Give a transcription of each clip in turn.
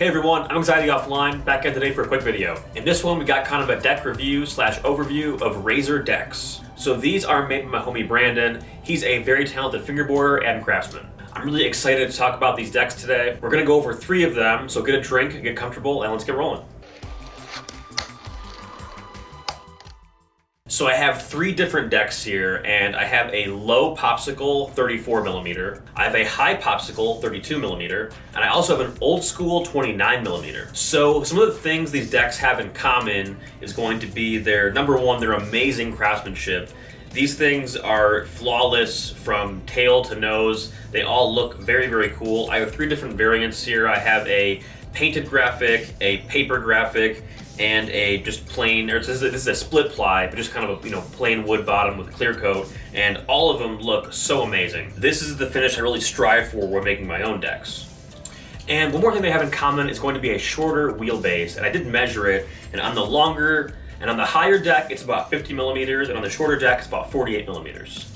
Hey everyone, I'm Anxiety Offline, back in today for a quick video. In this one, we got kind of a deck review / overview of Razor decks. So these are made by my homie Brandon. He's a very talented fingerboarder and craftsman. I'm really excited to talk about these decks today. We're gonna go over 3 of them, so get a drink, get comfortable, and let's get rolling. So I have 3 different decks here, and I have a low popsicle 34mm, I have a high popsicle 32mm, and I also have an old school 29mm. So some of the things these decks have in common is going to be number 1, their amazing craftsmanship. These things are flawless from tail to nose. They all look very, very cool. I have 3 different variants here. I have a painted graphic, a paper graphic, and a just plain, or this is a split ply, but just kind of a plain wood bottom with a clear coat, and all of them look so amazing. This is the finish I really strive for when making my own decks. And one more thing they have in common is going to be a shorter wheelbase, and I did measure it, and on the higher deck it's about 50mm, and on the shorter deck it's about 48mm.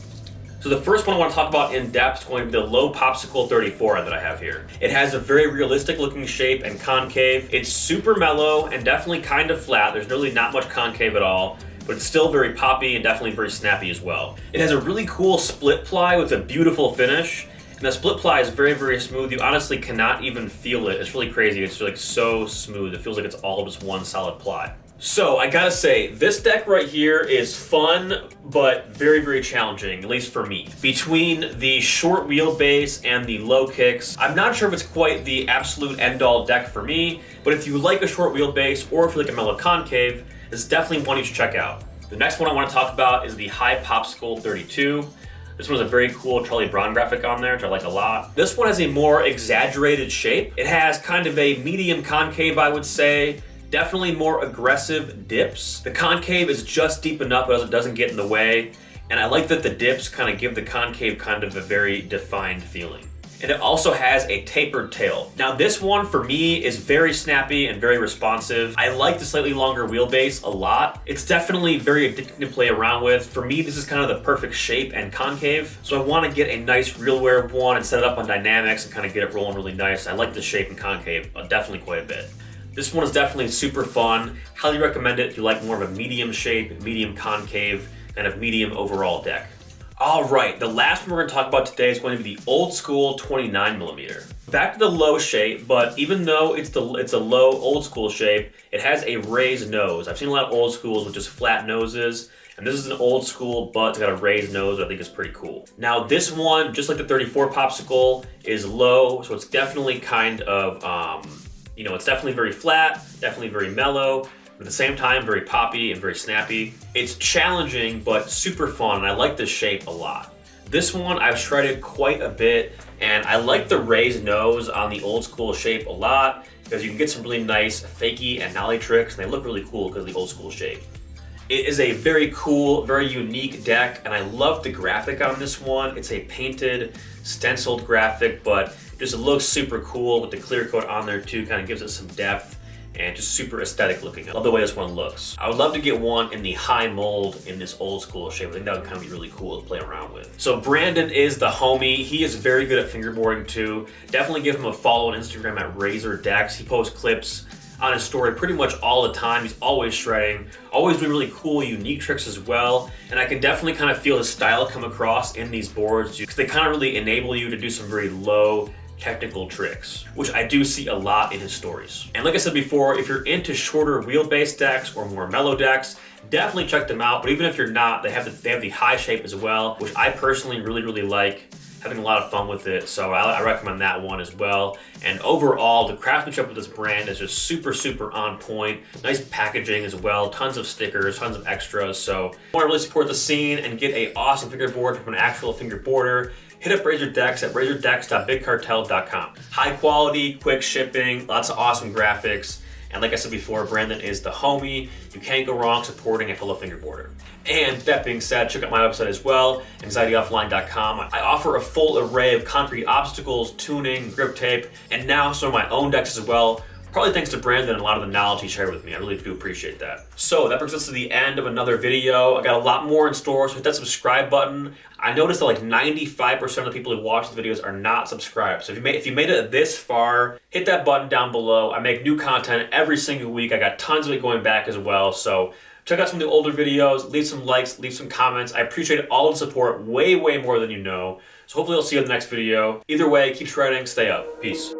So the first one I want to talk about in depth is going to be the low popsicle 34 that I have here. It has a very realistic looking shape and concave. It's super mellow and definitely kind of flat. There's really not much concave at all, but it's still very poppy and definitely very snappy as well. It has a really cool split ply with a beautiful finish. And the split ply is very, very smooth. You honestly cannot even feel it. It's really crazy. It's like so smooth. It feels like it's all just one solid ply. So I gotta say, this deck right here is fun, but very, very challenging, at least for me. Between the short wheelbase and the low kicks, I'm not sure if it's quite the absolute end-all deck for me, but if you like a short wheelbase or if you like a mellow concave, it's definitely one you should check out. The next one I want to talk about is the high popsicle 32. This one has a very cool Charlie Brown graphic on there, which I like a lot. This one has a more exaggerated shape. It has kind of a medium concave, I would say. Definitely more aggressive dips. The concave is just deep enough but it doesn't get in the way. And I like that the dips kind of give the concave kind of a very defined feeling. And it also has a tapered tail. Now this one for me is very snappy and very responsive. I like the slightly longer wheelbase a lot. It's definitely very addicting to play around with. For me, this is kind of the perfect shape and concave. So I want to get a nice real wear one and set it up on dynamics and kind of get it rolling really nice. I like the shape and concave definitely quite a bit. This one is definitely super fun. Highly recommend it if you like more of a medium shape, medium concave, kind of medium overall deck. All right, the last one we're gonna talk about today is going to be the old school 29mm. Back to the low shape, but even though it's a low old school shape, it has a raised nose. I've seen a lot of old schools with just flat noses, and this is an old school, but it's got a raised nose, I think is pretty cool. Now this one, just like the 34 popsicle, is low, so it's definitely kind of, it's definitely very flat, definitely very mellow, but at the same time, very poppy and very snappy. It's challenging, but super fun, and I like this shape a lot. This one I've shredded quite a bit, and I like the raised nose on the old school shape a lot, because you can get some really nice fakie and nollie tricks, and they look really cool because of the old school shape. It is a very cool, very unique deck, and I love the graphic on this one. It's a painted, stenciled graphic, but just it looks super cool with the clear coat on there too, kind of gives it some depth and just super aesthetic looking. I love the way this one looks. I would love to get one in the high mold in this old school shape. I think that would kind of be really cool to play around with. So Brandon is the homie. He is very good at fingerboarding too. Definitely give him a follow on Instagram at Razor Decks. He posts clips on his story pretty much all the time. He's always shredding, always doing really cool, unique tricks as well. And I can definitely kind of feel his style come across in these boards because they kind of really enable you to do some very low technical tricks, which I do see a lot in his stories. And like I said before, if you're into shorter wheelbase decks or more mellow decks, definitely check them out. But even if you're not, they have the high shape as well, which I personally really, really like. Having a lot of fun with it, so I recommend that one as well. And overall, the craftsmanship of this brand is just super, super on point. Nice packaging as well, tons of stickers, tons of extras. So if you want to really support the scene and get an awesome fingerboard from an actual fingerboarder, hit up Razor Decks at razordecks.bigcartel.com. High quality, quick shipping, lots of awesome graphics. And like I said before, Brandon is the homie. You can't go wrong supporting a fellow fingerboarder. And that being said, check out my website as well, anxietyoffline.com. I offer a full array of concrete obstacles, tuning, grip tape, and now some of my own decks as well, Probably thanks to Brandon and a lot of the knowledge he shared with me. I really do appreciate that. So that brings us to the end of another video. I got a lot more in store, so hit that subscribe button. I noticed that like 95% of the people who watch the videos are not subscribed. So if you made it this far, hit that button down below. I make new content every single week. I got tons of it going back as well. So check out some of the older videos, leave some likes, leave some comments. I appreciate all the support way, way more than you know. So hopefully I'll see you in the next video. Either way, keep shredding, stay up. Peace.